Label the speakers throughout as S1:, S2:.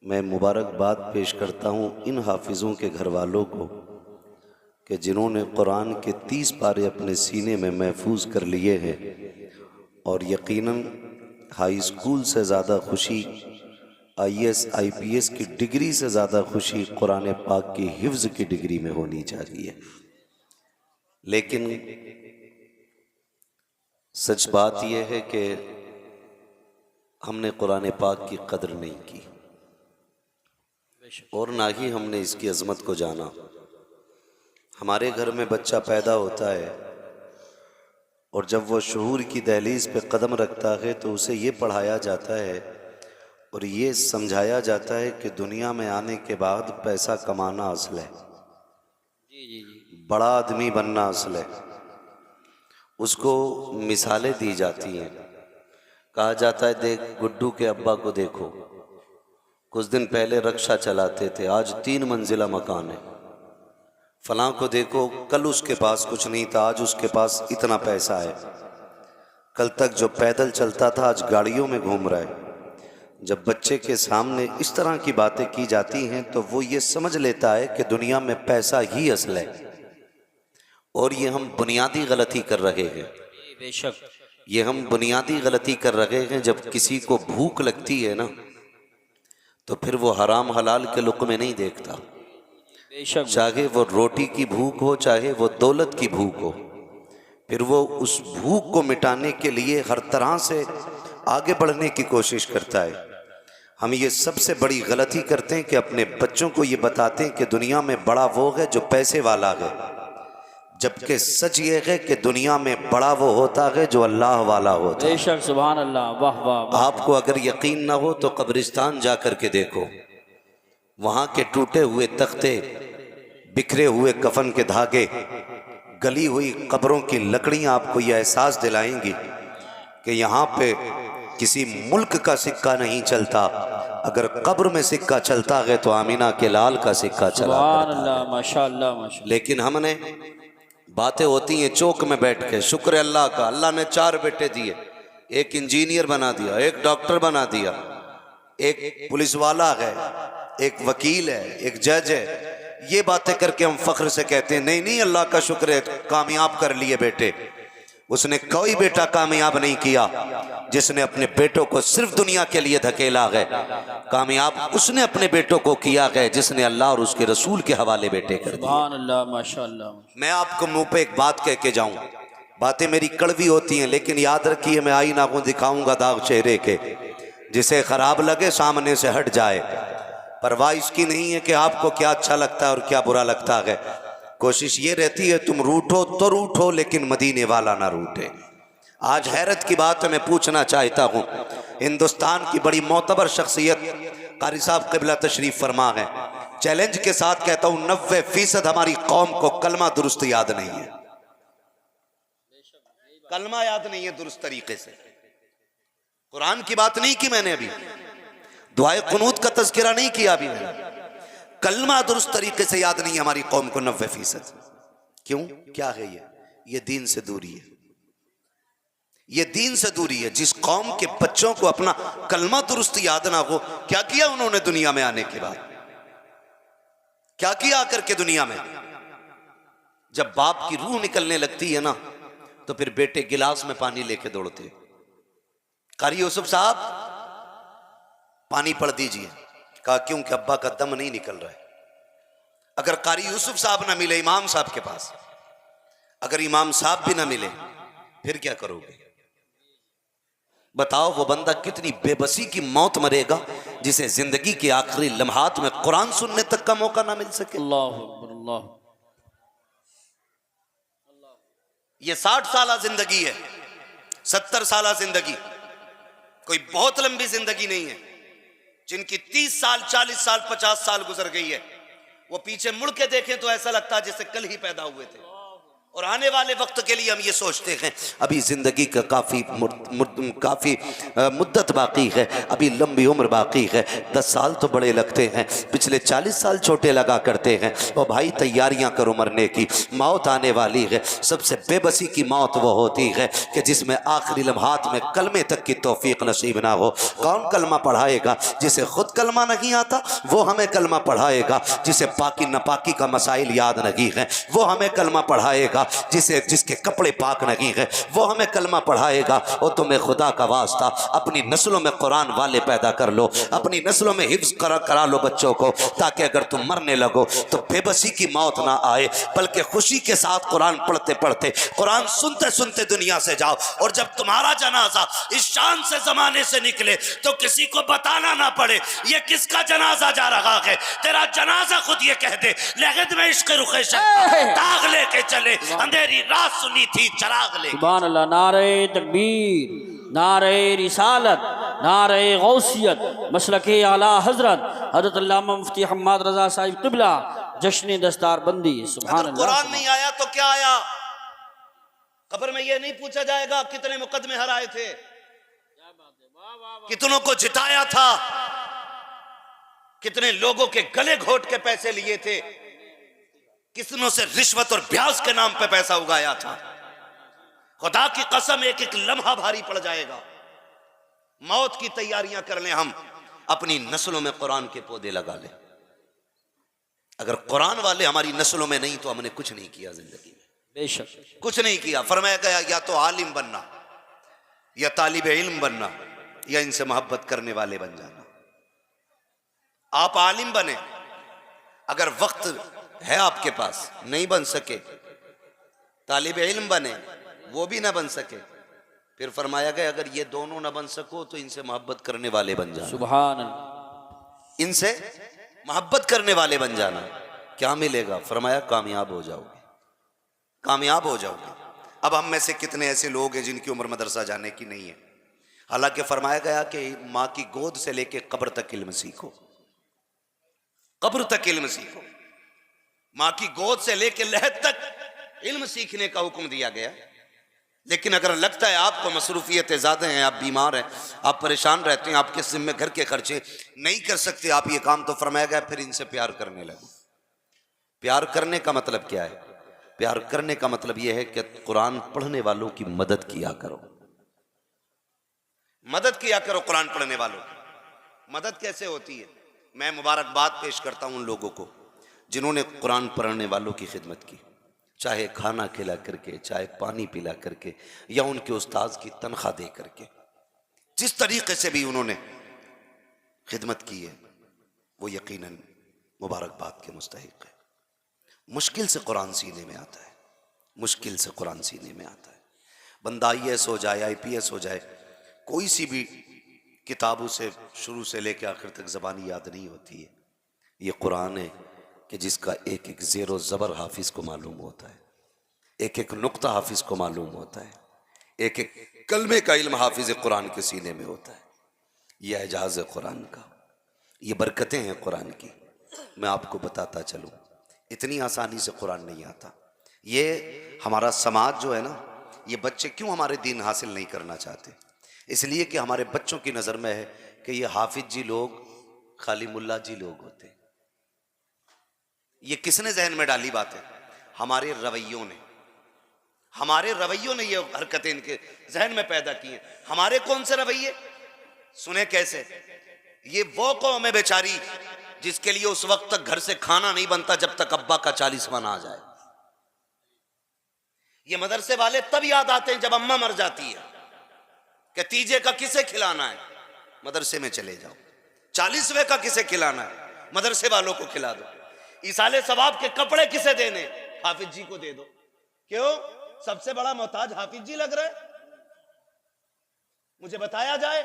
S1: मैं मुबारकबाद पेश करता हूँ इन हाफिज़ों के घर वालों को कि जिन्होंने कुरान के 30 पारे अपने सीने में महफूज कर लिए हैं। और यकीनन हाई स्कूल से ज़्यादा खुशी, IAS IPS की डिग्री से ज़्यादा खुशी कुरान पाक की हिफ्ज़ की डिग्री में होनी चाहिए। लेकिन सच बात यह है कि हमने कुरान पाक की कदर नहीं की और ना ही हमने इसकी अज़मत को जाना। हमारे घर में बच्चा पैदा होता है और जब वो शऊर की दहलीज पे कदम रखता है तो उसे ये पढ़ाया जाता है और ये समझाया जाता है कि दुनिया में आने के बाद पैसा कमाना असल है, बड़ा आदमी बनना असल है। उसको मिसालें दी जाती हैं, कहा जाता है देख गुड्डू के अब्बा को देखो, कुछ दिन पहले रक्षा चलाते थे, आज 3 मंजिला मकान है। फलां को देखो, कल उसके पास कुछ नहीं था, आज उसके पास इतना पैसा है। कल तक जो पैदल चलता था आज गाड़ियों में घूम रहा है। जब बच्चे के सामने इस तरह की बातें की जाती हैं तो वो ये समझ लेता है कि दुनिया में पैसा ही असल है। और ये हम बुनियादी गलती कर रहे हैं,
S2: बेशक
S1: ये हम बुनियादी गलती कर रहे हैं। जब किसी को भूख लगती है ना तो फिर वो हराम हलाल के लुक़्मे नहीं देखता,
S2: बेशक
S1: चाहे वो रोटी की भूख हो चाहे वो दौलत की भूख हो, फिर वो उस भूख को मिटाने के लिए हर तरह से आगे बढ़ने की कोशिश करता है। हम ये सबसे बड़ी गलती करते हैं कि अपने बच्चों को ये बताते हैं कि दुनिया में बड़ा वो है जो पैसे वाला है, जबकि सच ये है कि दुनिया में बड़ा वो होता है जो अल्लाह वाला होता है।
S2: बेशक सुभान अल्लाह, वाह वाह वाह।
S1: आपको अगर यकीन ना हो तो कब्रिस्तान जा कर के देखो, वहां के टूटे हुए तख्ते, बिखरे हुए कफन के धागे, गली हुई कब्रों की लकड़ियां आपको यह एहसास दिलाएंगी कि यहाँ पे किसी मुल्क का सिक्का नहीं चलता। अगर कब्र में सिक्का चलता है तो आमीना के लाल का सिक्का चला
S2: सुभान
S1: करता
S2: अल्लाह,
S1: है।
S2: माशाअल्लाह माशाअल्लाह।
S1: लेकिन हमने बातें होती हैं चौक में बैठ के, शुक्र है अल्लाह का, अल्लाह ने 4 बेटे दिए, एक इंजीनियर बना दिया, एक डॉक्टर बना दिया, एक पुलिस वाला है, एक वकील है, एक जज है। ये बातें करके हम फख्र से कहते हैं नहीं नहीं अल्लाह का शुक्र है कामयाब कर लिए बेटे। उसने कोई बेटा कामयाब नहीं किया जिसने अपने बेटों को सिर्फ दुनिया के लिए धकेला है। कामयाब उसने अपने बेटों को किया है जिसने अल्लाह और उसके रसूल के हवाले बेटे कर दिए।
S2: सुभान अल्लाह माशाअल्लाह।
S1: मैं आपको मुंह पे एक बात कह के जाऊं, बातें मेरी कड़वी होती हैं लेकिन याद रखिए मैं आईना को दिखाऊंगा दाग चेहरे के, जिसे खराब लगे सामने से हट जाए। परवाह इसकी नहीं है कि आपको क्या अच्छा लगता है और क्या बुरा लगता है। कोशिश ये रहती है तुम रूठो तो रूठो लेकिन मदीने वाला ना रूठे। आज हैरत की बात मैं पूछना चाहता हूँ, हिंदुस्तान की बड़ी मोतबर शख्सियत कारी साहब क़िबला तशरीफ फरमा है, चैलेंज के साथ कहता हूँ 90% हमारी कौम को कलमा दुरुस्त याद नहीं है। कलमा याद नहीं है दुरुस्त तरीके से। कुरान की बात नहीं की मैंने अभी, दुआए कुनूत का तज़किरा नहीं किया अभी मैंने, कलमा दुरुस्त तरीके से याद नहीं है हमारी कौम को 90%। क्यों? क्या है ये दीन से दूरी है, ये दीन से दूरी है। जिस कौम के बच्चों को अपना कलमा दुरुस्त याद ना हो, क्या किया उन्होंने दुनिया में आने के बाद, क्या किया आकर के दुनिया में? जब बाप की रूह निकलने लगती है ना तो फिर बेटे गिलास में पानी लेके दौड़ते, कारी यूसुफ साहब पानी पढ़ दीजिए। कहा क्यों? कि अब्बा का दम नहीं निकल रहा है। अगर कारी यूसुफ साहब ना मिले इमाम साहब के पास, अगर इमाम साहब भी ना मिले फिर क्या करोगे? बताओ वो बंदा कितनी बेबसी की मौत मरेगा जिसे जिंदगी के आखिरी लम्हात में कुरान सुनने तक का मौका ना मिल सके।
S2: अल्लाह अकबर अल्लाह।
S1: ये 60 साल जिंदगी है, 70 साल जिंदगी कोई बहुत लंबी जिंदगी नहीं है। जिनकी 30 साल 40 साल 50 साल गुजर गई है, वो पीछे मुड़ के देखें तो ऐसा लगता है जैसे कल ही पैदा हुए थे। और आने वाले वक्त के लिए हम ये सोचते हैं अभी ज़िंदगी का काफ़ी मुद्दत बाकी है, अभी लंबी उम्र बाकी है, 10 साल तो बड़े लगते हैं, पिछले 40 साल छोटे लगा करते हैं। और भाई तैयारियां करो मरने की, मौत आने वाली है। सबसे बेबसी की मौत वो होती है कि जिसमें आखिरी लम्हात में कलमे तक की तौफीक नसीब ना हो। कौन कलमा पढ़ाएगा? जिसे खुद कलमा नहीं आता वो हमें कलमा पढ़ाएगा। जिसे पाकी नापाकी का मसाइल याद नहीं है वो हमें कलमा पढ़ाएगा। जिसके कपड़े पाक नहीं है वो हमें कलमा पढ़ाएगा। और तुम्हें खुदा का वास्ता अपनी नस्लों में कुरान वाले पैदा कर लो, अपनी नस्लों में हिफ्ज करा लो बच्चों को, ताकि अगर तुम मरने लगो तो बेबसी की मौत ना आए, बल्कि खुशी के साथ कुरान पढ़ते पढ़ते, कुरान सुनते सुनते दुनिया से जाओ। और जब तुम्हारा जनाजा इस शान से जमाने से निकले तो किसी को बताना ना पड़े ये किसका जनाजा जा रहा है। तेरा जनाजा खुद ये कह दे, लगद में इश्क रुखे दाग लेके चले, अंधेरी रात सुनी थी चराग ले।
S2: सुभान अल्लाह। नारे तकबीर, नारे रिसालत, नारे गौसियत, मसलके आला हजरत हजरत अल्लामा मुफ्ती हम्माद रजा साहिब क़िबला, जश्न दस्तार बंदी। सुभान अल्लाह।
S1: कुरान नहीं आया तो क्या आया? कब्र में ये नहीं पूछा जाएगा कितने मुकदमे हराए थे, कितनों को जिताया था, कितने लोगों के गले घोट के पैसे लिए थे, कितनों से रिश्वत और ब्याज के नाम पे पैसा उगाया था। खुदा की कसम एक एक लम्हा भारी पड़ जाएगा। मौत की तैयारियां कर लें हम, अपनी नस्लों में कुरान के पौधे लगा लें। अगर कुरान वाले हमारी नस्लों में नहीं तो हमने कुछ नहीं किया जिंदगी में,
S2: बेशक
S1: कुछ नहीं किया। फरमाया गया या तो आलिम बनना, या तालिब इल्म बनना, या इनसे मोहब्बत करने वाले बन जाना। आप आलिम बने, अगर वक्त है आपके पास, नहीं बन सके, तालिब इल्म बने, वो भी ना बन सके, फिर फरमाया गया अगर ये दोनों ना बन सको तो इनसे मोहब्बत करने वाले बन जाना।
S2: सुभान अल्लाह।
S1: इनसे मोहब्बत करने वाले बन जाना। क्या मिलेगा? फरमाया कामयाब हो जाओगे, कामयाब हो जाओगे। अब हम में से कितने ऐसे लोग हैं जिनकी उम्र मदरसा जाने की नहीं है, हालांकि फरमाया गया कि माँ की गोद से लेके कब्र तक इल्म सीखो, कब्र तक इल्म सीखो। माँ की गोद से लेके लहद तक इल्म सीखने का हुक्म दिया गया। लेकिन अगर लगता है आपको मसरूफियतें ज़्यादा हैं, आप बीमार हैं, आप परेशान रहते हैं, आपके जिम्मे घर के खर्चे नहीं कर सकते आप ये काम, तो फरमाया गया फिर इनसे प्यार करने लगो। प्यार करने का मतलब क्या है? प्यार करने का मतलब यह है कि कुरान पढ़ने वालों की मदद किया करो, मदद किया करो कुरान पढ़ने वालों की। मदद कैसे होती है? मैं मुबारकबाद पेश करता हूं उन लोगों को जिन्होंने कुरान पढ़ने वालों की खिदमत की, चाहे खाना खिला करके, चाहे पानी पिला करके, या उनके उस्ताद की तनख्वाह दे करके। जिस तरीके से भी उन्होंने खिदमत की है वो यकीनन मुबारकबाद के मुस्तहिक है। मुश्किल से कुरान सीने में आता है, मुश्किल से कुरान सीने में आता है। बंदा IAS हो जाए, IPS हो जाए, कोई सी भी किताबों से शुरू से लेकर आखिर तक ज़बानी याद नहीं होती है। ये कुरान है कि जिसका एक एक ज़ेरो ज़बर हाफिज़ को मालूम होता है, एक एक नुक्ता हाफिज़ को मालूम होता है, एक एक कलमे का इल्म हाफिज़ कुरान के सीने में होता है। यह एजाज़ है कुरान का, ये बरकतें हैं कुरान की। मैं आपको बताता चलूँ, इतनी आसानी से कुरान नहीं आता। ये हमारा समाज जो है ना, ये बच्चे क्यों हमारे दीन हासिल नहीं करना चाहते? इसलिए कि हमारे बच्चों की नज़र में है कि ये हाफिज जी लोग खाली मुल्ला जी लोग होते हैं। ये किसने जहन में डाली बात है? हमारे रवैयों ने, हमारे रवैयों ने ये हरकतें इनके जहन में पैदा की हैं। हमारे कौन से रवैये? सुने कैसे? ये वो कौम है बेचारी जिसके लिए उस वक्त तक घर से खाना नहीं बनता जब तक अब्बा का 40वां ना आ जाए। ये मदरसे वाले तब याद आते हैं जब अम्मा मर जाती है कि तीजे का किसे खिलाना है, मदरसे में चले जाओ। 40वें का किसे खिलाना है, मदरसे वालों को खिला दो। इसाले सवाब के कपड़े किसे देने, हाफिज जी को दे दो। क्यों? सबसे बड़ा मोहताज हाफिज जी लग रहे हैं। मुझे बताया जाए।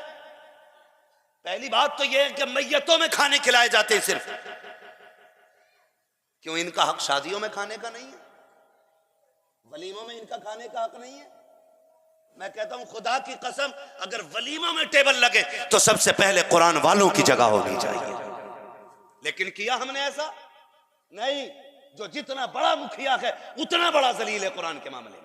S1: पहली बात तो यह है कि मैयतों में खाने खिलाए जाते हैं सिर्फ। क्यों? इनका हक शादियों में खाने का नहीं है, वलीमों में इनका खाने का हक नहीं है। मैं कहता हूं खुदा की कसम, अगर वलीमा में टेबल लगे तो सबसे पहले कुरान वालों की जगह होनी चाहिए। लेकिन किया हमने ऐसा नहीं। जो जितना बड़ा मुखिया है उतना बड़ा जलील है कुरान के मामले में।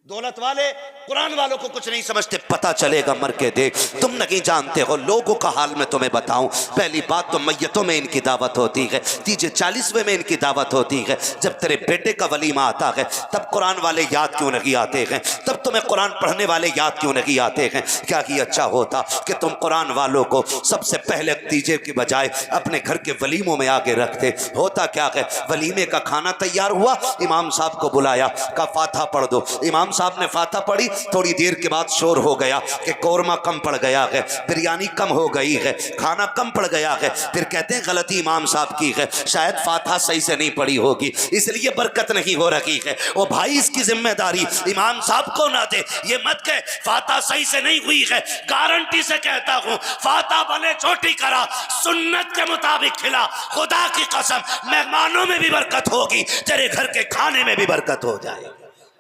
S1: दौलत वाले कुरान वालों को कुछ नहीं समझते। पता चलेगा मर के देख, तुम नहीं जानते हो लोगों का हाल मैं तुम्हें बताऊं। पहली बात तो मैयतों में इनकी दावत होती है, तीजे 40वें में इनकी दावत होती है। जब तेरे बेटे का वलीमा आता है तब कुरान वाले याद क्यों नहीं आते हैं? तब तुम्हें कुरान पढ़ने वाले याद क्यों नहीं आते हैं? क्या ही अच्छा होता कि तुम कुरान वालों को सबसे पहले तीजे की बजाय अपने घर के वलीमों में आगे रखते। होता क्या है, वलीमे का खाना तैयार हुआ, इमाम साहब को बुलाया, कहा फातिहा पढ़ दो। इमाम साहब ने फातिहा पढ़ी, थोड़ी देर के बाद शोर हो गया कि कौरमा कम पड़ गया है, बिरयानी कम हो गई है, खाना कम पड़ गया है। फिर कहते हैं गलती इमाम साहब की है, शायद फातिहा सही से नहीं पढ़ी होगी इसलिए बरकत नहीं हो रही है। ओ भाई, इसकी जिम्मेदारी इमाम साहब को ना दे। ये मत कह फातिहा सही से नहीं हुई है, गारंटी से कहता हूं फातिहा भले छोटी करा, सुन्नत के मुताबिक खिला, खुदा की कसम मेहमानों में भी बरकत होगी, तेरे घर के खाने में भी बरकत हो जाएगी।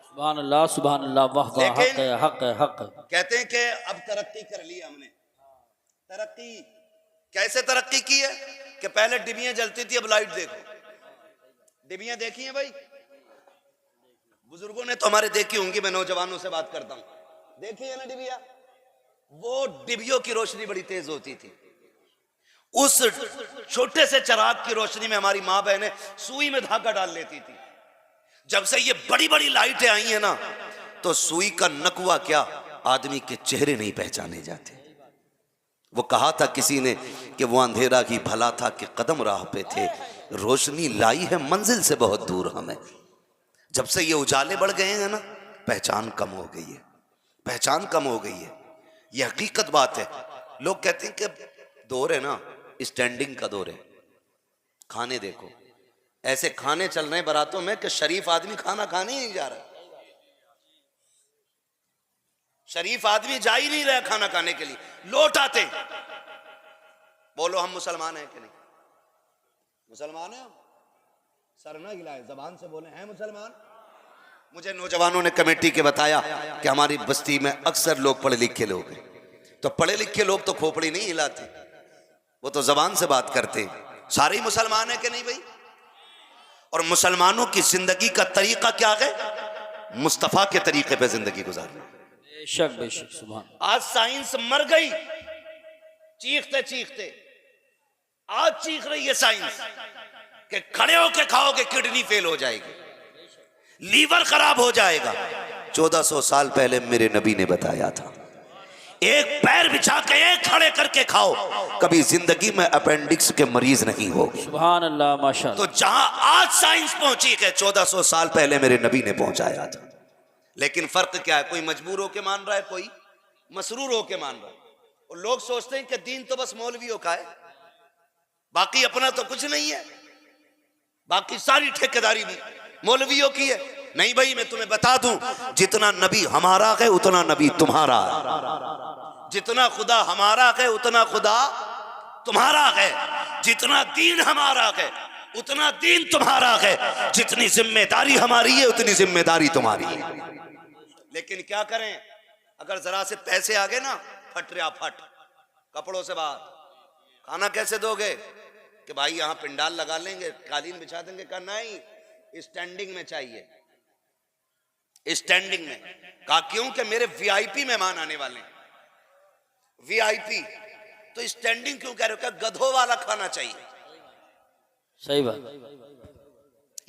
S2: सुभान अल्लाह, सुभान अल्लाह, वाह वाह, हक है, हक है, हक है।
S1: कहते हैं कि अब तरक्की कर ली हमने। तरक्की कैसे तरक्की की है कि पहले डिबियां जलती थी, अब लाइट देखो। डिबियां देखी हैं भाई? बुजुर्गों ने तो हमारे देखी होंगी, मैं नौजवानों से बात करता हूं। देखी है ना डिबिया? वो डिबियों की रोशनी बड़ी तेज होती थी। उस छोटे से चिराग की रोशनी में हमारी माँ बहनें सुई में धागा डाल लेती थी। जब से ये बड़ी बड़ी लाइटें आई हैं ना, तो सुई का नकवा क्या, आदमी के चेहरे नहीं पहचाने जाते। वो कहा था किसी ने कि वो अंधेरा ही भला था कि कदम राह पे थे, रोशनी लाई है मंजिल से बहुत दूर हमें। जब से ये उजाले बढ़ गए हैं ना, पहचान कम हो गई है, पहचान कम हो गई है। ये हकीकत बात है। लोग कहते हैं कि दौर है ना, स्टैंडिंग का दौर है। खाने देखो, ऐसे खाने चल रहे बारातों में कि शरीफ आदमी खाना खाने ही नहीं जा रहा। शरीफ आदमी जा ही नहीं रहा खाना खाने के लिए, लौट आते। बोलो हम मुसलमान हैं कि नहीं? मुसलमान हैं हम? सर ना हिलाए, जबान से बोले हैं मुसलमान। मुझे नौजवानों ने कमेटी के बताया कि हमारी बस्ती में अक्सर लोग पढ़े लिखे लोग हैं, तो पढ़े लिखे लोग तो खोपड़ी नहीं हिलाते, वो तो जबान से बात करते हैं। सारे ही मुसलमान हैं कि नहीं भाई? और मुसलमानों की जिंदगी का तरीका क्या है? मुस्तफा के तरीके पे जिंदगी गुजारना।
S2: बेशक बेशक, सुभान।
S1: आज साइंस मर गई चीखते चीखते। आज चीख रही है साइंस कि खड़े होके खाओगे किडनी फेल हो जाएगी, लीवर खराब हो जाएगा। 1400 साल पहले मेरे नबी ने बताया था, एक पैर बिछा के एक खड़े करके खाओ, कभी जिंदगी में अपेंडिक्स के मरीज नहीं हो।
S2: सुभान अल्लाह, माशाअल्लाह।
S1: तो जहां आज साइंस पहुंची है 1400 साल पहले मेरे नबी ने पहुंचाया था। लेकिन फर्क क्या है, कोई मजबूर होके मान रहा है, कोई मसरूर होके मान रहा है। और लोग सोचते हैं कि दीन तो बस मौलवियों का है, बाकी अपना तो कुछ नहीं है, बाकी सारी ठेकेदारी भी मौलवियों की है। नहीं भाई, मैं तुम्हें बता दूं, जितना नबी हमारा है उतना नबी तुम्हारा है। जितना खुदा हमारा है उतना खुदा तुम्हारा है। जितना दीन हमारा है उतना दीन तुम्हारा है। जितनी जिम्मेदारी हमारी है उतनी जिम्मेदारी तुम्हारी है। लेकिन क्या करें, अगर जरा से पैसे आ गए ना, फट रहा फट, कपड़ों से बाहर। खाना कैसे दोगे कि भाई यहाँ पिंडाल लगा लेंगे, कालीन बिछा देंगे। का नहीं, स्टैंडिंग में चाहिए, स्टैंडिंग में। कहा क्यों? कि मेरे वीआईपी मेहमान आने वाले हैं, वीआईपी। तो स्टैंडिंग क्यों कह रहे हो? क्या गधों वाला खाना चाहिए?
S2: सही बात।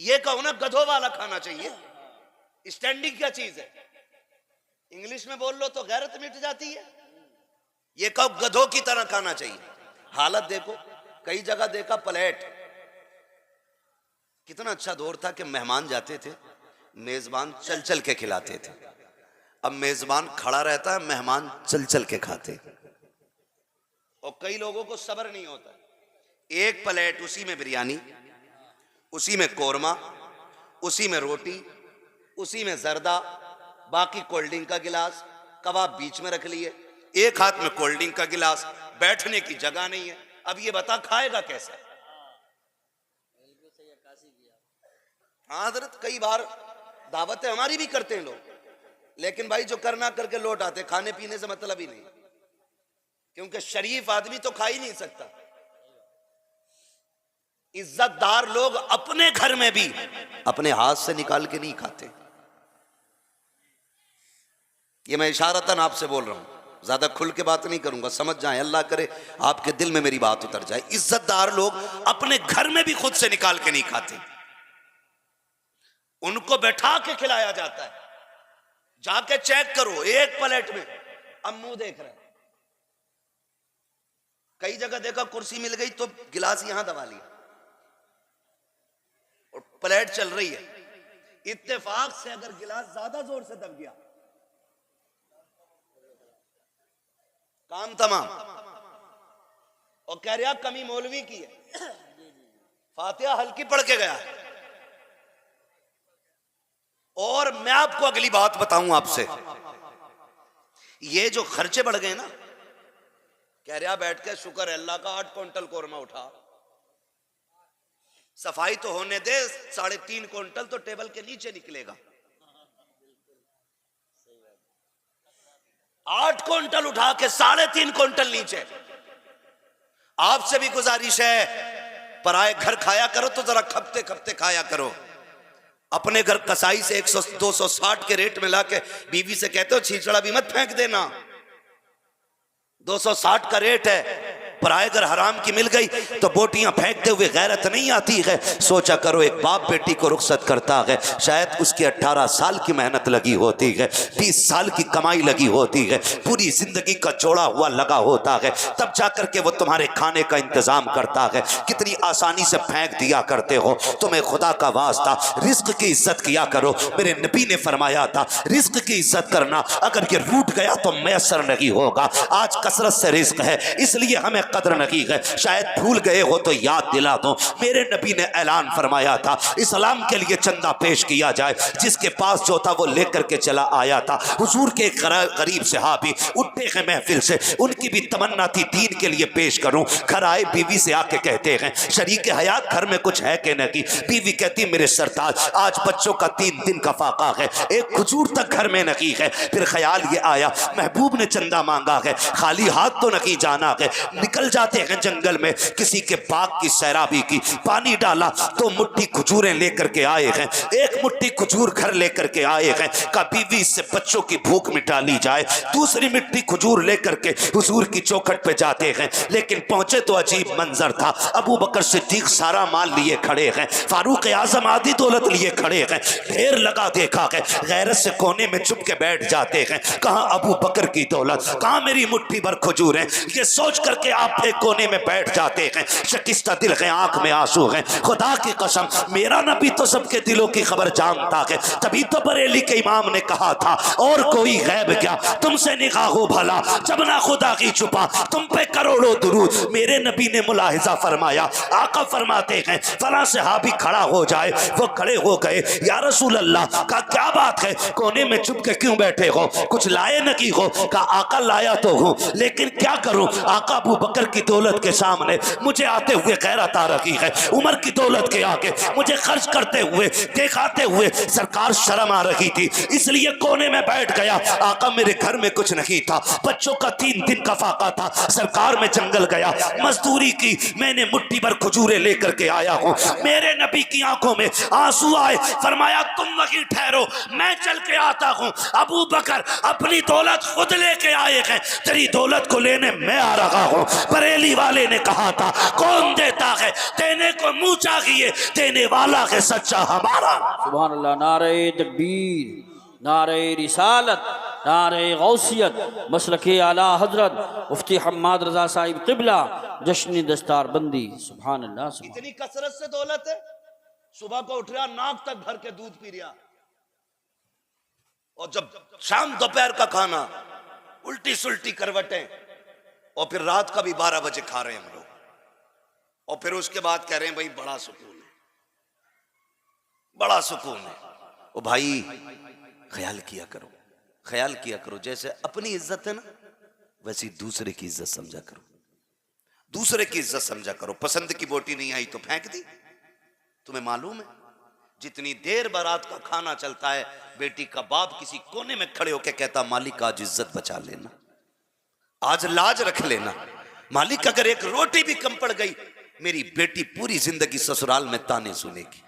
S1: ये कहो ना, गधों वाला खाना चाहिए। स्टैंडिंग क्या चीज है? इंग्लिश में बोल लो तो गैरत मिट जाती है। ये कहो गधों की तरह खाना चाहिए। हालत देखो, कई जगह देखा प्लेट। कितना अच्छा दौर था कि मेहमान जाते थे, मेजबान चल चल के खिलाते थे। अब मेजबान खड़ा रहता है, मेहमान चल चल के खाते। और कई लोगों को सब्र नहीं होता, एक प्लेट, उसी में बिरयानी, उसी में कोरमा, उसी में रोटी, उसी में जर्दा, बाकी कोल्ड ड्रिंक का गिलास, कबाब बीच में रख लिए, एक हाथ में कोल्ड ड्रिंक का गिलास, बैठने की जगह नहीं है। अब ये बता खाएगा कैसे? हाँ हजरत, कई बार दावतें हमारी भी करते हैं लोग, लेकिन भाई जो करना करके लौट आते, खाने पीने से मतलब ही नहीं, क्योंकि शरीफ आदमी तो खा ही नहीं सकता। इज्जतदार लोग अपने घर में भी अपने हाथ से निकाल के नहीं खाते। ये मैं इशारतन आपसे बोल रहा हूं, ज्यादा खुल के बात नहीं करूंगा, समझ जाएं, अल्लाह करे आपके दिल में मेरी बात उतर जाए। इज्जतदार लोग अपने घर में भी खुद से निकाल के नहीं खाते, उनको बैठा के खिलाया जाता है। जाके चेक करो, एक प्लेट में अब मुंह देख रहे हैं। कई जगह देखा कुर्सी मिल गई तो गिलास यहां दबा लिया और प्लेट चल रही है। इत्तेफाक से अगर गिलास ज्यादा जोर से दब गया, काम तमाम। और कह रहा कमी मौलवी की है, फातिहा हल्की पढ़ के गया है। और मैं आपको अगली बात बताऊं आपसे, ये जो खर्चे बढ़ गए ना, कह रहा बैठ के शुक्र है अल्लाह का 8 क्विंटल कोरमा उठा, सफाई तो होने दे, 3.5 क्विंटल तो टेबल के नीचे निकलेगा। 8 क्विंटल उठा के 3.5 क्विंटल नीचे। आपसे भी गुजारिश है, पराए घर खाया करो तो जरा खपते खपते खाया करो। अपने घर कसाई से 100-260 के रेट में लाके बीवी से कहते हो छीछड़ा भी मत फेंक देना, 260 का रेट है। पराए घर हराम की मिल गई तो बोटियां फेंकते हुए गैरत नहीं आती है। सोचा करो, एक बाप बेटी को रुखसत करता है, शायद उसकी 18 साल की मेहनत लगी होती है, 20 साल की कमाई लगी होती है, पूरी जिंदगी का जोड़ा हुआ लगा होता है, तब जाकर के वो तुम्हारे खाने का इंतजाम करता है। कितनी आसानी से फेंक दिया करते हो। तुम्हें खुदा का वास्ता रिस्क की इज्जत किया करो। मेरे नबी ने फरमाया था, रिस्क की इज्जत करना अगर ये रूठ गया तो मैसर नहीं होगा। आज कसरत से रिस्क है, इसलिए हमें कदर नहीं है। शायद भूल गए हो तो याद दिला दो, मेरे नबी ने ऐलान फरमाया था, इस्लाम के लिए चंदा पेश किया जाए। जिसके पास जो था वो लेकर के चला आया था। हुजूर के गरीब सहाबी उठे हैं महफिल से, उनकी भी तमन्ना थी दीन के लिए पेश करूं। घर आए, बीवी से आके कहते हैं, शरीक हयात घर में कुछ है कि नहीं? बीवी कहती, मेरे सरताज आज बच्चों का 3 दिन का फाका है, एक खजूर तक घर में नहीं है। फिर ख्याल ये आया, महबूब ने चंदा मांगा है, खाली हाथ तो नहीं जाना है। निकल जाते हैं जंगल में, किसी के बाग की सैराबी की, पानी डाला तो मुट्ठी खजूरें लेकर के आए हैं। एक मुट्ठी खजूर घर लेकर के आए हैं, का बीवी से बच्चों की भूख मिटा ली जाए। दूसरी मिट्टी खजूर लेकर के हुजूर की चौखट पे जाते हैं, लेकिन पहुंचे तो अजीब मंजर था। अबू बकर सिद्दीक सारा माल लिए खड़े हैं, फारूक आजम आधी दौलत लिए खड़े हैं, ढेर लगा देखा है। गैरत से कोने में चुप के बैठ जाते हैं, कहां अबू बकर की दौलत, कहां मेरी मुट्ठी भर खजूर है। ये सोच करके आप एक कोने में बैठ जाते हैं। शकिस्ता दिल है, आंख में आंसू है। खुदा की कसम, मेरा नबी तो सबके दिलों की खबर जानता है। तभी तो बरेली के इमाम ने कहा था, और कोई गैब क्या तुमसे निगाहो भला, जब ना खुदा की छुपा तुम पे करोड़ों दुरूद। मेरे नबी ने मुलाहिजा फरमाया, आका फरमाते हैं फला सहाबी खड़ा हो जाए। वो खड़े हो गए। या रसूल अल्लाह, का क्या बात है, कोने में चुप के क्यों बैठे हो, कुछ लाए नहीं हो? का आका लाया तो हूं, लेकिन क्या करूं, आका अबू बकर की दौलत के सामने मुझे आते हुए गैरत आ रही है। उमर की दौलत के आगे मुझे खर्च करते हुए, दिखाते हुए सरकार शर्म आ रही थी, इसलिए कोने में बैठ गया। आका मेरे घर में कुछ नहीं था, बच्चों का 3 दिन का फाका था, सरकार में जंगल गया, मजदूरी की, मैंने मुट्ठी भर खजूरें लेकर के आया हूं। मेरे नबी की आंखों में आंसू आए, फरमाया तुम वहीं ठहरो, मैं चल के आता हूं। अबू बकर अपनी दौलत खुद लेके आए हैं, तेरी दौलत को लेने मैं आ रहा हूं। बरेली वाले ने कहा था, कौन देता है, देने को मुंह चाहिए, देने वाला है सच्चा हमारा।
S2: सुभान अल्लाह। नारे तकबीर, नारे रिसालत, नारे गौसियत, मसलके आला हजरत मुफ्ती हम्माद रजा साहिब क़िबला, जश्न दस्तार बंदी। सुभान अल्लाह।
S1: इतनी कसरत से दौलत है, सुबह को उठ रहा, नाक तक भर के दूध पी रहा, और जब शाम दोपहर का खाना उल्टी सुल्टी करवटें, और फिर रात का भी 12 बजे खा रहे हैं हम लोग, और फिर उसके बाद कह रहे हैं भाई बड़ा सुकून है, बड़ा सुकून है। ओ भाई ख्याल किया करो, ख्याल किया करो, जैसे अपनी इज्जत है ना, वैसी दूसरे की इज्जत समझा करो, दूसरे की इज्जत समझा करो। पसंद की बोटी नहीं आई तो फेंक दी। तुम्हें मालूम है जितनी देर बारात का खाना चलता है, बेटी का बाप किसी कोने में खड़े होकर कहता, मालिक आज इज्जत बचा लेना, आज लाज रख लेना। मालिक अगर एक रोटी भी कम पड़ गई मेरी बेटी पूरी जिंदगी ससुराल में ताने सुनेगी।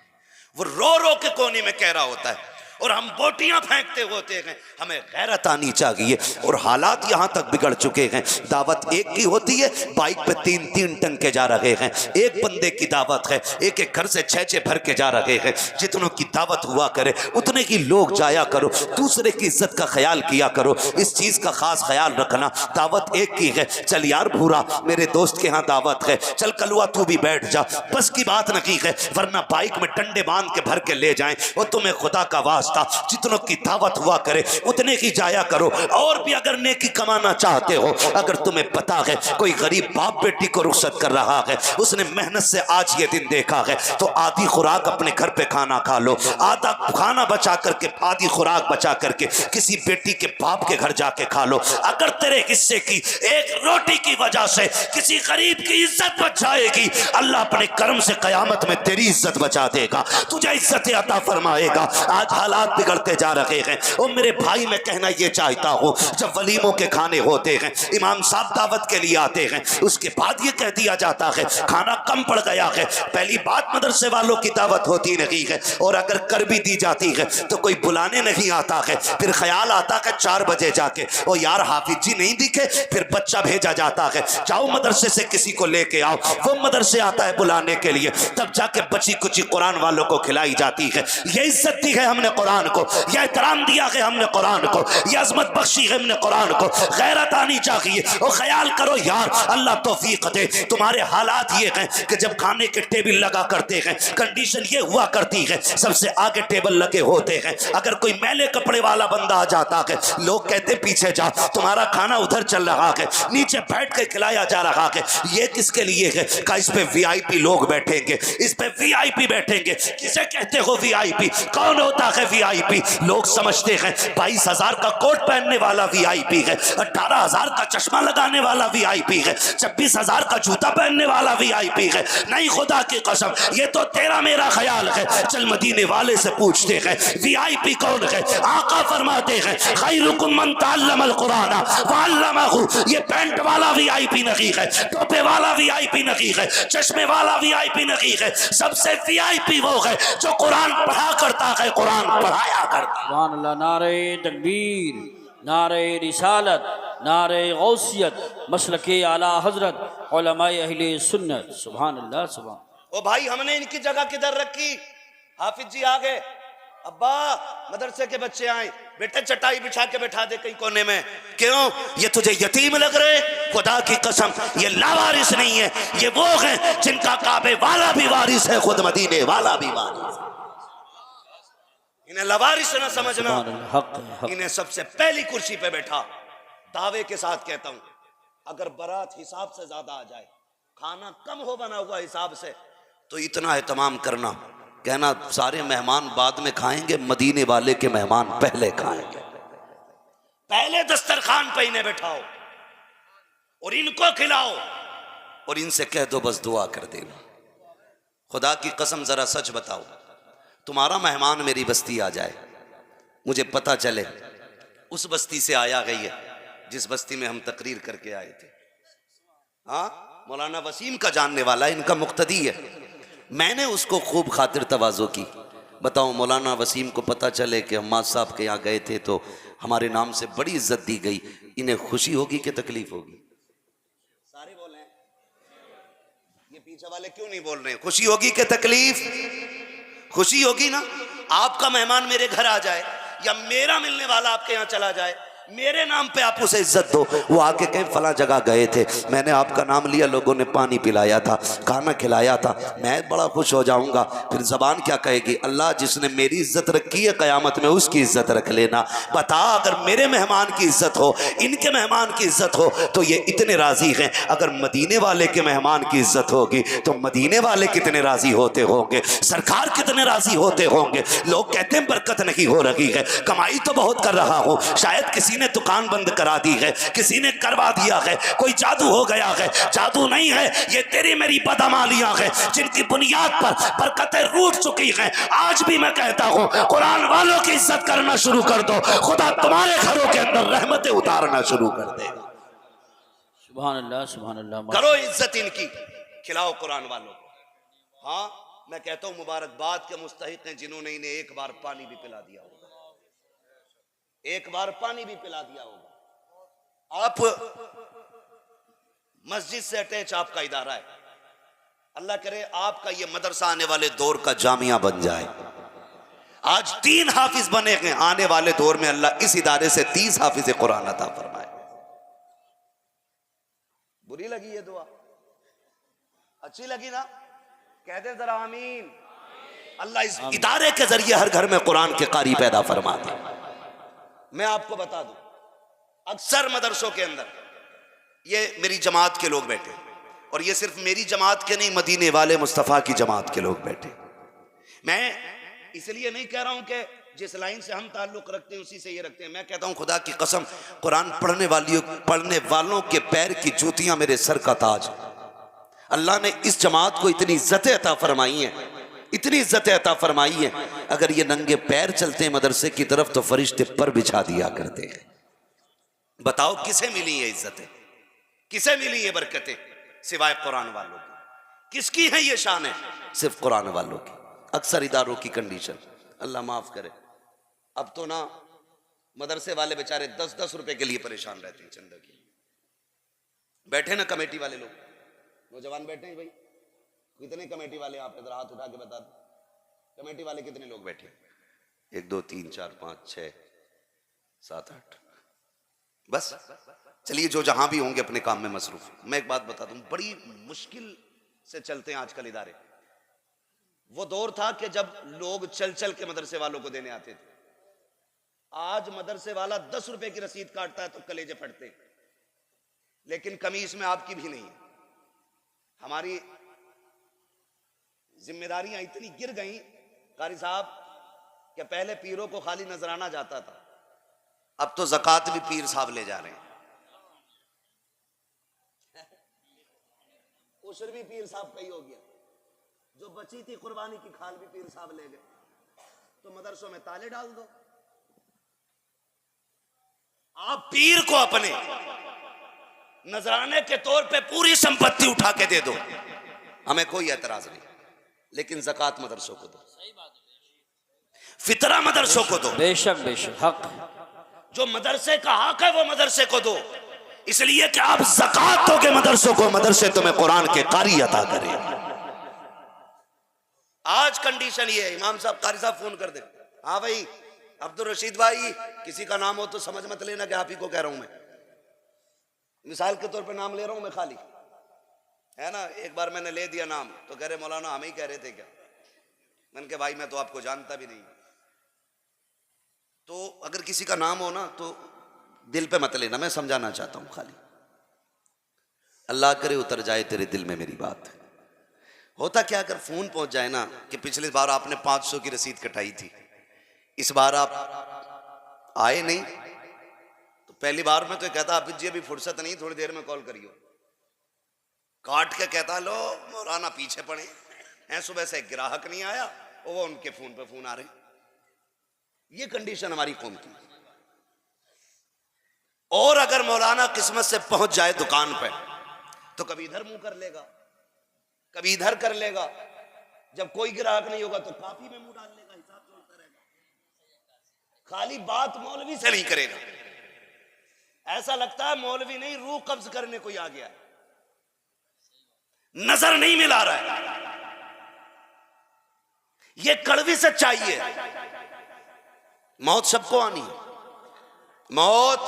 S1: वो रो रो के कोने में कह रहा होता है और हम बोटियां फेंकते होते हैं, हमें गैरत आनी चाहिए। और हालात यहां तक बिगड़ चुके हैं, दावत एक की होती है, बाइक पे 3-3 टंके जा रहे हैं। एक बंदे की दावत है, एक एक घर से 6-6 भर के जा रहे हैं। जितनों की दावत हुआ करे उतने की लोग जाया करो, दूसरे की इज्जत का ख्याल किया करो। इस चीज का खास ख्याल रखना, दावत एक की है। चल यार भूरा, मेरे दोस्त के यहाँ दावत है, चल कलुआ तू भी बैठ जा, बस की बात नहीं है, वरना बाइक में डंडे बांध के भर के ले जाएं। और तुम्हें खुदा का वास्ता, जितनों की दावत हुआ करे उतने की जाया करो। और भी अगर नेकी कमाना चाहते हो, अगर तुम्हें पता है कोई गरीब बाप बेटी को रुखसत कर रहा है, उसने मेहनत से आज ये दिन देखा है, तो आधी खुराक अपने घर पे खाना खा लो, आधा खाना बचा करके, आधी खुराक बचा करके किसी बेटी के बाप के घर जाके खा लो। अगर तेरे हिस्से की एक रोटी की वजह से किसी गरीब की इज्जत बच जाएगी, अल्लाह अपने कर्म से कयामत में तेरी इज्जत बचा देगा, तुझे इज्जत अता फरमाएगा। आज हालात बिगड़ते जा रहे हैं। और मेरे भाई, मैं कहना ये चाहता हूँ, जब वलीमों के खाने होते हैं, इमाम साहब दावत के लिए आते हैं, उसके बाद ये कह दिया जाता है खाना कम पड़ गया है। पहली बात, मदरसे वालों की दावत होती नहीं है, और अगर कर भी दी जाती है तो कोई बुलाने नहीं आता है। फिर ख्याल आता है 4 बजे जाके, ओ यार हाफिज जी नहीं दिखे, फिर बच्चा भेजा जाता है, जाओ मदरसे से किसी को लेके आओ। वो मदरसे आता है बुलाने के लिए, तब जाके बची कुची कुरान वालों को खिलाई जाती है। ये इज्जत दी है हमने कुरान को, यह एहतराम दिया है हमने कुरान को, यह अजमत बख्शी है हमने कुरान को। गैरत आनी चाहिए। और ख्याल करो यार, अल्लाह तौफीक दे। तुम्हारे हालात ये हैं कि जब खाने के टेबल लगा करते हैं, कंडीशन ये हुआ करती है, सबसे आगे टेबल लगे होते हैं। अगर कोई मैले कपड़े वाला बंदा आ जाता है, लोग कहते पीछे जा, तुम्हारा खाना उधर चल रहा है, नीचे बैठ के खिलाया जा रहा है। ये किसके लिए है? का इस पे वीआईपी लोग बैठेंगे, इस पे वीआईपी बैठेंगे। किसे कहते हो वीआईपी? कौन होता है वीआईपी? लोग समझते हैं 22,000 का कोट पहनने वाला वीआईपी है, 18,000 का चश्मा लगाने वाला वीआईपी है, 26,000 का जूता पहनने वाला वीआईपी है। नहीं, खुदा की कसम, ये तो तेरा मेरा ख्याल है। चल मदीने वाले से पूछते हैं वीआईपी कौन है। आका फरमाते हैं खैरुकुम मन तअल्लमल कुरान व अल्लमहु। ये पैंट वाला वीआईपी नहीं है, टोपे वाला वीआईपी नहीं है, चश्मे वाला वीआईपी नहीं है। सबसे वीआईपी वो है जो कुरान पढ़ा करता है, कुरान पढ़ाया करता।
S2: सुभान अल्लाह। नारे तकबीर, नारे रिसालत, नारे गौसियत, मसलके आला हजरत, उलमाए अहले सुन्नत। सुभान अल्लाह, सुभान।
S1: ओ भाई, हमने इनकी जगह किधर रखी? हाफिज जी आ गए, अब्बा मदरसे के बच्चे आए, बेटे चटाई बिछा के बैठा दे कहीं कोने में। क्यों? ये तुझे यतीम लग रहे? खुदा की कसम, ये लावारिस नहीं है, ये वो है जिनका काबे वाला भी वारिस है, खुद मदीने वाला भी वारिस है। इन्हें लवारिस न समझना। इन्हें सबसे पहली कुर्सी पे बैठा, दावे के साथ कहता हूं, अगर बारात हिसाब से ज्यादा आ जाए, खाना कम हो बना हुआ हिसाब से, तो इतना एहतमाम करना, कहना सारे मेहमान बाद में खाएंगे, मदीने वाले के मेहमान पहले खाएंगे। पहले दस्तरखान पे इन्हें बैठाओ और इनको खिलाओ, और इनसे कह दो बस दुआ कर देना। खुदा की कसम, जरा सच बताओ, तुम्हारा मेहमान मेरी बस्ती आ जाए, मुझे पता चले उस बस्ती से आया गई है जिस बस्ती में हम तकरीर करके आए थे। हाँ, मौलाना वसीम का जानने वाला है, इनका मुक्तदी है। मैंने उसको खूब खातिर तवाज़ो की। बताओ, मौलाना वसीम को पता चले कि हम साहब के यहाँ गए थे तो हमारे नाम से बड़ी इज्जत दी गई, इन्हें खुशी होगी कि तकलीफ होगी? सारे बोल रहे हैं, ये पीछे वाले क्यों नहीं बोल रहे हैं? खुशी होगी कि तकलीफ? खुशी होगी ना। आपका मेहमान मेरे घर आ जाए या मेरा मिलने वाला आपके यहाँ चला जाए, मेरे नाम पे आप उसे इज्जत दो। वो आके कहीं फला जगह गए थे, मैंने आपका नाम लिया, लोगों ने पानी पिलाया था, खाना खिलाया था, मैं बड़ा खुश हो जाऊंगा। फिर जबान क्या कहेगी? अल्लाह जिसने मेरी इज्जत रखी है कयामत में उसकी इज्जत रख लेना। बता, अगर मेरे मेहमान की इज्जत हो, इनके मेहमान की इज्जत हो, तो ये इतने राजी हैं। अगर मदीने वाले के मेहमान की इज्जत होगी तो मदीने वाले कितने राजी होते होंगे, सरकार कितने राजी होते होंगे। लोग कहते हैं बरकत नहीं हो रही है, कमाई तो बहुत कर रहा हूँ, शायद किसी ने दुकान बंद करा दी है, किसी ने करवा दिया है, कोई जादू हो गया है। जादू नहीं है, ये तेरी मेरी बदअमालियां हैं जिनकी बुनियाद पर बरकतें रूठ चुकी हैं। आज भी मैं कहता हूं, कुरान वालों की इज्जत करना शुरू कर दो, खुदा तुम्हारे घरों के अंदर रहमतें उतारना शुरू कर देगा।
S2: सुभान अल्लाह, सुभान अल्लाह।
S1: करो इज्जत इनकी। खिलाओ कुरान वालों को। हाँ, मैं कहता हूं मुबारकबाद के मुस्तहिक हैं जिन्होंने इन्हें एक बार पानी भी पिला दिया होगा, एक बार पानी भी पिला दिया होगा। आप मस्जिद से अटैच आपका इदारा है, अल्लाह करे आपका ये मदरसा आने वाले दौर का जामिया बन जाए। आज 3 हाफिज बने हैं, आने वाले दौर में अल्लाह इस इदारे से 30 हाफिज कुरान अता फरमाए। बुरी लगी ये दुआ? अच्छी लगी ना? कह दे जरा आमीन। अल्लाह इस इदारे के जरिए हर घर में कुरान के कारी पैदा फरमा दे। मैं आपको बता दूं, अक्सर मदरसों के अंदर ये मेरी जमात के लोग बैठे, और ये सिर्फ मेरी जमात के नहीं, मदीने वाले मुस्तफ़ा की जमात के लोग बैठे। मैं इसलिए नहीं कह रहा हूं कि जिस लाइन से हम ताल्लुक रखते हैं उसी से ये रखते हैं। मैं कहता हूं खुदा की कसम, कुरान पढ़ने वालों के पैर की जूतियां मेरे सर का ताज। अल्लाह ने इस जमात को इतनी इज्जतें अता फरमाई है, इतनी इज्जतें अता फरमाई है, अगर ये नंगे पैर चलते हैं मदरसे की तरफ तो फरिश्ते पर बिछा दिया करते हैं। बताओ किसे मिली ये इज्जतें, किसे मिली ये बरकतें? सिवाय कुरान वालों की। किसकी है ये शान है? सिर्फ कुरान वालों की। अक्सर इदारों की कंडीशन, अल्लाह माफ करे, अब तो ना मदरसे वाले बेचारे 10-10 रुपए के लिए परेशान रहते हैं चंदा की। बैठे ना कमेटी वाले लोग, नौजवान बैठे हैं भाई, कितने कमेटी वाले आप इधर हाथ उठा के बता दो, कमेटी वाले कितने लोग बैठे? 1 2 3 4 5 6 7 8, बस। चलिए जो जहां भी होंगे अपने काम में मसरूफ। मैं एक बात बता दूं, बड़ी मुश्किल से चलते हैं आजकल इदारे। वो दौर था कि जब लोग चल चल के मदरसे वालों को देने आते थे। आज मदरसे वाला 10 रुपए की रसीद काटता है तो कलेजे फटते हैं, लेकिन कमी इसमें आपकी भी नहीं है। हमारी जिम्मेदारियां इतनी गिर गई कारी साहब कि पहले पीरों को खाली नजराना जाता था, अब तो ज़कात भी पीर साहब ले जा रहे हैं, उशर भी पीर साहब का ही हो गया, जो बची थी कुर्बानी की खाल भी पीर साहब ले गए। तो मदरसों में ताले डाल दो, आप पीर को अपने नजराने के तौर पे पूरी संपत्ति उठा के दे दो, हमें कोई एतराज नहीं, लेकिन ज़कात मदरसों को दो, फितरा मदरसों को दो।
S2: बेशक बेशक हक, जो
S1: मदरसे का हक है वो मदरसे को दो, इसलिए कि आप ज़कात दोगे मदरसों को, मदरसे तुम्हें कुरान के कारी अता करें। आज कंडीशन ये है, इमाम साहब कारी साहब फोन कर दे, हाँ भाई अब्दुल रशीद भाई, किसी का नाम हो तो समझ मत लेना कि आप ही को कह रहा हूं मैं, मिसाल के तौर पे नाम ले रहा हूं मैं खाली, है ना। एक बार मैंने ले दिया नाम तो कह रहे मौलाना हम ही कह रहे थे क्या? मैंने कहा भाई मैं तो आपको जानता भी नहीं। तो अगर किसी का नाम हो ना तो दिल पे मत लेना, मैं समझाना चाहता हूं खाली। अल्लाह करे उतर जाए तेरे दिल में मेरी बात। होता क्या अगर फोन पहुंच जाए ना कि पिछली बार आपने 500 की रसीद कटाई थी, इस बार आप आए नहीं, तो पहली बार में तो कहता हाफिज जी अभी फुर्सत नहीं, थोड़ी देर में कॉल करियो, काट के कहता लो मौलाना पीछे पड़े हैं, सुबह से ग्राहक नहीं आया, वो उनके फोन पे फोन आ रहे। ये कंडीशन हमारी कौम की। और अगर मौलाना किस्मत से पहुंच जाए दुकान पे तो कभी इधर मुंह कर लेगा, कभी इधर कर लेगा, जब कोई ग्राहक नहीं होगा तो काफी में मुंह डाल लेगा, हिसाब चलता रहेगा, खाली बात मौलवी से नहीं करेगा। ऐसा लगता है मौलवी नहीं, रूह कब्ज करने कोई आ गया है, नजर नहीं मिला रहा है। ये कड़वी सच्चाई है। मौत सबको आनी है, मौत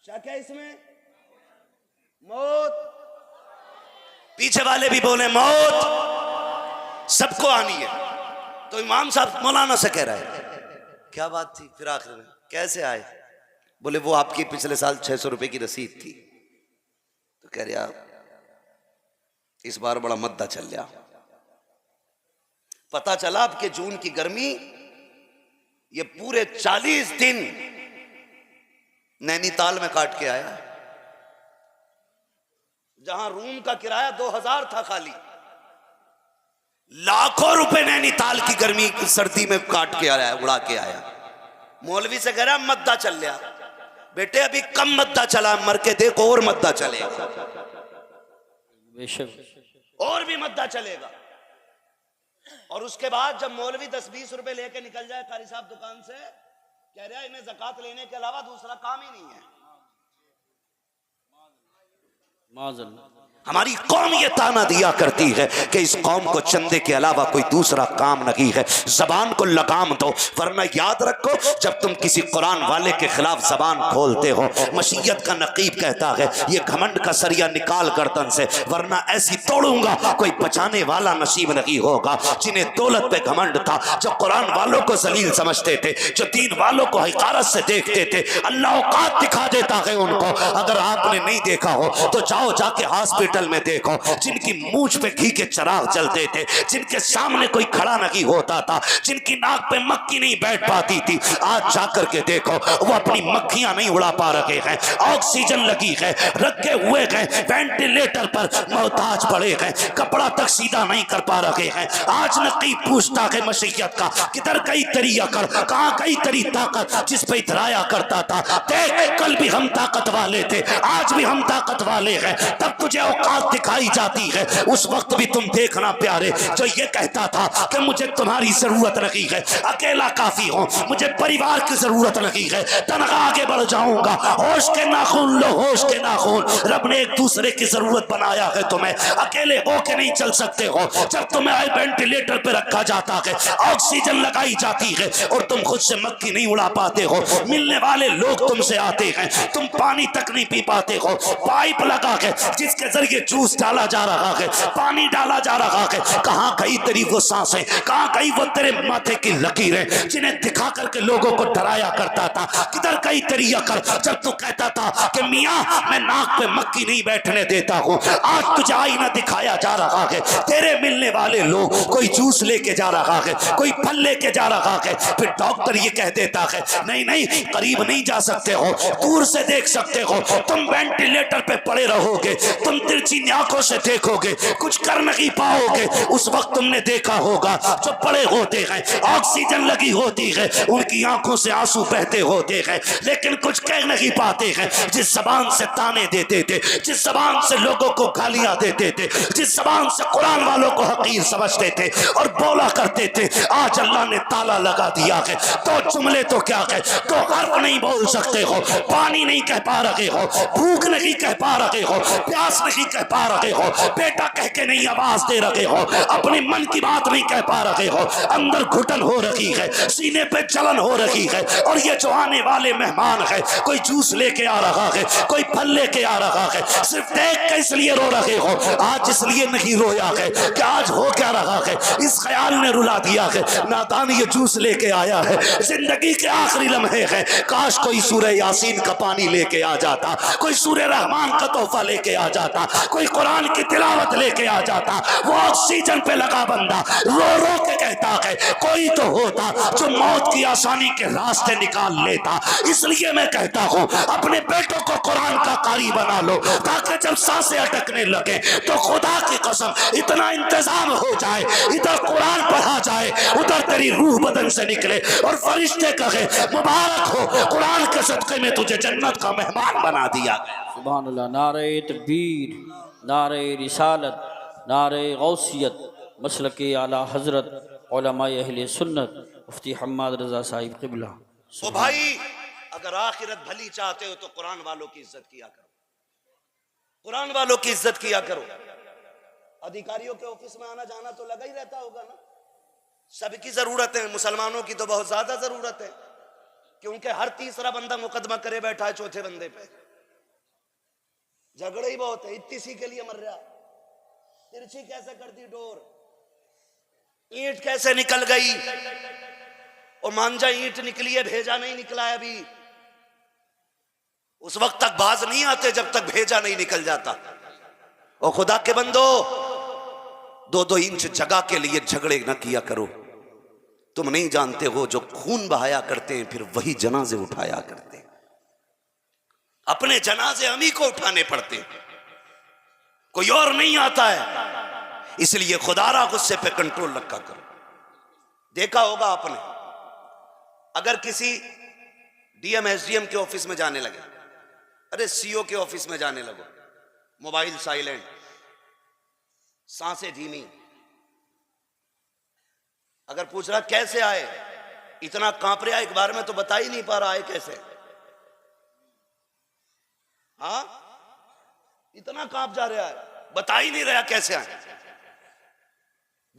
S1: शक है इसमें, मौत पीछे वाले भी बोले मौत सबको आनी है। तो इमाम साहब मौलाना से कह रहा है क्या बात थी, फिर आखिर में कैसे आए? बोले वो आपकी पिछले साल 600 रुपए की रसीद थी। तो कह रहे आप इस बार बड़ा मद्दा चल गया, पता चला आपके जून की गर्मी ये पूरे 40 दिन नैनीताल में काट के आया, जहां रूम का किराया 2000 था खाली, लाखों रुपए नैनीताल की गर्मी सर्दी में काट के आया, उड़ा के आया। मौलवी से कह रहा मद्दा चल गया। बेटे अभी कम मद्दा चला, मर के देखो और मद्दा चलेगा।
S2: बेशक।
S1: और भी मद्दा चलेगा। और उसके बाद जब मौलवी 10-20 रुपए लेके निकल जाए कारी साहब दुकान से, कह रहा है इन्हें ज़कात लेने के अलावा दूसरा काम ही नहीं है।
S2: माज़ल्लाह।
S1: हमारी कौम ये ताना दिया करती है कि इस कौम को चंदे के अलावा कोई दूसरा काम नहीं है। जबान को लगाम दो, वरना याद रखो जब तुम किसी कुरान वाले के खिलाफ जबान खोलते हो, मशीयत का नकीब कहता है ये घमंड का सरिया निकाल गर्दन से, वरना ऐसी तोड़ूंगा कोई बचाने वाला नसीब नहीं होगा। जिन्हें दौलत पे घमंड था, जो कुरान वालों को जलील समझते थे, जो दीन वालों को हकीकत से देखते थे, अल्लाह औकात दिखा देता है उनको। अगर आपने नहीं देखा हो तो जाओ जाके हॉस्पिटल में देखो, जिनकी मूंछ पे घी के चिराग जलते थे, जिनके सामने कोई खड़ा नहीं होता था, जिनकी नाक पे मक्खी नहीं बैठ पाती थी, आज जाकर के देखो वो अपनी मक्खियां नहीं उड़ा पा रहे हैं, ऑक्सीजन लगी है, रखे हुए हैं वेंटिलेटर पर, मोहताज पड़े हैं, कपड़ा तक सीधा नहीं कर पा रहे हैं। आज नकीब पूछता है मशीयत का, किधर गई तेरी अकड़, कहां गई तेरी ताकत जिस पे इतराया करता था। देख कल भी हम ताकत वाले थे, आज भी हम ताकत वाले हैं। तब तुझे औकात दिखाई जाती है, उस वक्त भी तुम देखना प्यारे, जो ये कहता था कि मुझे तुम्हारी जरूरत नहीं है, अकेला काफी हूं, मुझे परिवार की जरूरत नहीं है, तनखा आगे बढ़ जाऊंगा। होश के नाखून लो, होश के नाखून। रब ने एक दूसरे की जरूरत बनाया है तुम्हें, अकेले होके नहीं चल सकते हो। जब तुम्हें वेंटिलेटर पे रखा जाता है, ऑक्सीजन लगाई जाती है और तुम खुद से मक्खी नहीं उड़ा पाते हो, मिलने वाले लोग तुमसे आते हैं, तुम पानी तक नहीं पी पाते हो, पाइप लगा के जिसके जरिए जूस डाला जा रहा है, पानी डाला जा रहा है, कहां गई तेरी वो सांसें, कहां गई वो तेरे माथे की लकीरें जिन्हें दिखा करके लोगों को डराया करता था। किधर गई तेरी अकल जब तू कहता था कि मियां मैं नाक पे मक्खी नहीं बैठने देता हूं। आज तुझे आईना दिखाया जा रहा है, तेरे मिलने वाले लोग, कोई जूस लेके जा रहा है, कोई फल लेके जा रहा है, फिर डॉक्टर ये कह देता है नहीं नहीं करीब नहीं जा सकते हो, दूर से देख सकते हो, तुम वेंटिलेटर पे पड़े रहोगे, तुम तिरछी आंखों से देखोगे, कुछ कर नहीं पाओगे। उस वक्त तुमने देखा होगा जो पड़े होते हैं, ऑक्सीजन लगी होती है, उनकी आंखों से आंसू बहते होते हैं, लेकिन कुछ कह नहीं पाते हैं। जिस जबान से ताने देते थे, जिस जबान से लोगों को गालियां देते थे, जिस जबान से कुरान वालों को हकीर समझते थे और बोला करते थे, आज अल्लाह ने ताला लगा दिया है। तो जुमले तो क्या है, तो हर्फ नहीं बोल सकते हो, पानी नहीं कह पा रहे हो, भूख नहीं कह पा रहे हो, प्यास नहीं कह पा रहे हो, बेटा कह के नहीं आवाज दे रहे हो, अपने मन की बात नहीं कह पा रहे हो, अंदर घुटन हो रही है, सीने पे जलन हो रही है। और ये जो आने वाले मेहमान है, कोई जूस लेके आ रहा है, कोई फल लेके आ रहा है, सिर्फ देख के इसलिए रो रहे हो। आज इसलिए नहीं रोया है कि आज हो क्या रहा है, इस ख्याल ने रुला दिया है। नादान ये जूस लेके आया है, जिंदगी के आखिरी लम्हे हैं, काश कोई सूरह यासीन का पानी लेके आ जाता, कोई सूरह रहमान का तोहफा लेके आ जाता, कोई कुरान की तिलावत लेके आ जाता। वो ऑक्सीजन पे लगा बंदा रो रो के कहता है कोई तो होता जो मौत की आसानी के रास्ते निकाल लेता। इसलिए मैं कहता हूँ अपने बेटों को कुरान का कारी बना लो, ताकि जब सांसें अटकने लगे तो खुदा की कसम इतना इंतजाम हो जाए, इधर कुरान पढ़ा जाए, उधर तेरी रूह बदन से निकले और फरिश्ते कहे मुबारक हो, कुरान के सदक़े में तुझे जन्नत का मेहमान बना दिया।
S2: सुभान अल्लाह। नारे तकबीर, नारे रिसालत, नारे गौसियत, मसलके आला हजरत उलमाए अहले सुन्नत मुफ्ती हम्माद रजा साहिब क़िबला।
S1: तो भाई अगर आखिरत भली चाहते हो तो कुरान वालों की इज्जत किया करो, कुरान वालों की इज्जत किया करो। अधिकारियों के ऑफिस में आना जाना तो लगा ही रहता होगा ना, सबकी जरूरत है, मुसलमानों की तो बहुत ज्यादा जरूरत है, क्योंकि हर तीसरा बंदा मुकदमा करे बैठा है चौथे बंदे पे। झगड़े ही बहुत है, इतनी सी के लिए मर रहा, तिरछी कैसे कर दी डोर, ईंट कैसे निकल गई, और मांझा ईंट निकली है, भेजा नहीं निकला है अभी। उस वक्त तक बाज नहीं आते जब तक भेजा नहीं निकल जाता। और खुदा के बंदो 2-2 इंच जगह के लिए झगड़े न किया करो। तुम नहीं जानते हो जो खून बहाया करते हैं फिर वही जनाजे उठाया करते हैं। अपने जनाजे हम ही को उठाने पड़ते, कोई और नहीं आता है। इसलिए खुदारा गुस्से पे कंट्रोल रखा करो। देखा होगा आपने, अगर किसी डीएम एसडीएम के ऑफिस में जाने लगे, अरे सीओ के ऑफिस में जाने लगो, मोबाइल साइलेंट, सांसें धीमी। अगर पूछ रहा कैसे आए, इतना कांप रहा एक बार में तो बता ही नहीं पा रहा है कैसे। हाँ, इतना कांप जा रहा है, बता ही नहीं रहा कैसे आए।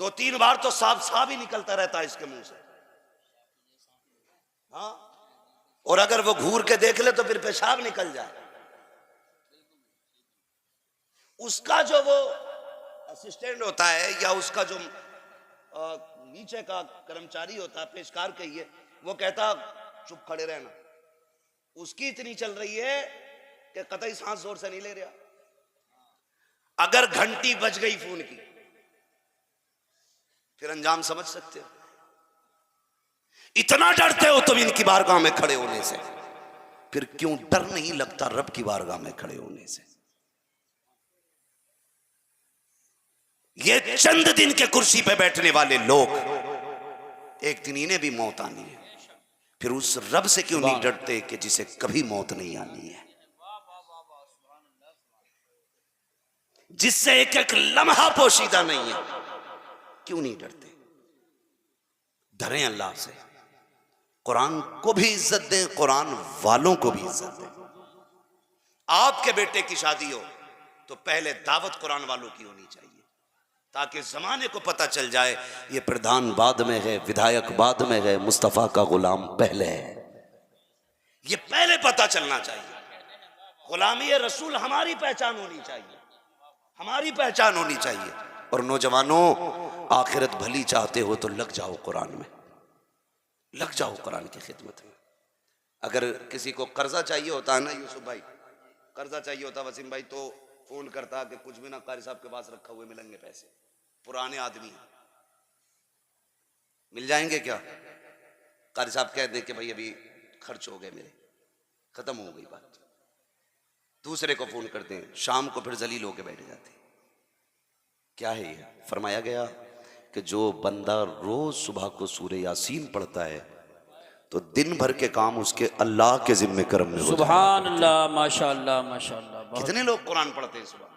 S1: 2-3 बार तो साफ ही निकलता रहता है इसके मुंह से। हाँ, और अगर वो घूर के देख ले तो फिर पेशाब निकल जाए। उसका जो वो असिस्टेंट होता है या उसका जो नीचे का कर्मचारी होता है, पेशकार कहिए, वो कहता चुप खड़े रहना। उसकी इतनी चल रही है कि कतई सांस जोर से नहीं ले रहा। अगर घंटी बज गई फोन की फिर अंजाम समझ सकते हो। इतना डरते हो तुम इनकी बारगाह में खड़े होने से, फिर क्यों डर नहीं लगता रब की बारगाह में खड़े होने से। ये चंद दिन के कुर्सी पे बैठने वाले लोग, एक दिन इन्हें भी मौत आनी है, फिर उस रब से क्यों नहीं डरते कि जिसे कभी मौत नहीं आनी है, जिससे एक एक लम्हा पोशीदा नहीं है, क्यों नहीं डरते। डरें अल्लाह से, कुरान को भी इज्जत दें, कुरान वालों को भी इज्जत दें। आपके बेटे की शादी हो तो पहले दावत कुरान वालों की होनी चाहिए, ताकि जमाने को पता चल जाए ये प्रधान बाद में है, विधायक बाद में है, मुस्तफा का गुलाम पहले है। ये पहले पता चलना चाहिए। गुलामी रसूल हमारी पहचान होनी चाहिए, हमारी पहचान होनी चाहिए। और नौजवानों, आखिरत भली चाहते हो तो लग जाओ कुरान में, लग जाओ कुरान की खिदमत में। अगर किसी को कर्जा चाहिए होता है ना यूसुफ भाई, कर्जा चाहिए होता वसीम भाई, तो फोन करता कि कुछ भी ना कारी साहब के पास रखा हुए मिलेंगे पैसे, पुराने आदमी हैं, मिल जाएंगे क्या। कारी साहब कह दे कि भाई अभी खर्च हो गए मेरे, खत्म हो गई बात। दूसरे को फोन करते हैं, शाम को फिर जलील होके बैठ जाते हैं। क्या है ये? फरमाया गया कि जो बंदा रोज सुबह को सूरह यासीन पढ़ता है तो दिन भर के काम उसके अल्लाह के जिम्मे करम में हो जाते हैं।
S2: सुभान अल्लाह, माशाअल्लाह माशाअल्लाह।
S1: कितने लोग कुरान पढ़ते हैं सुबह?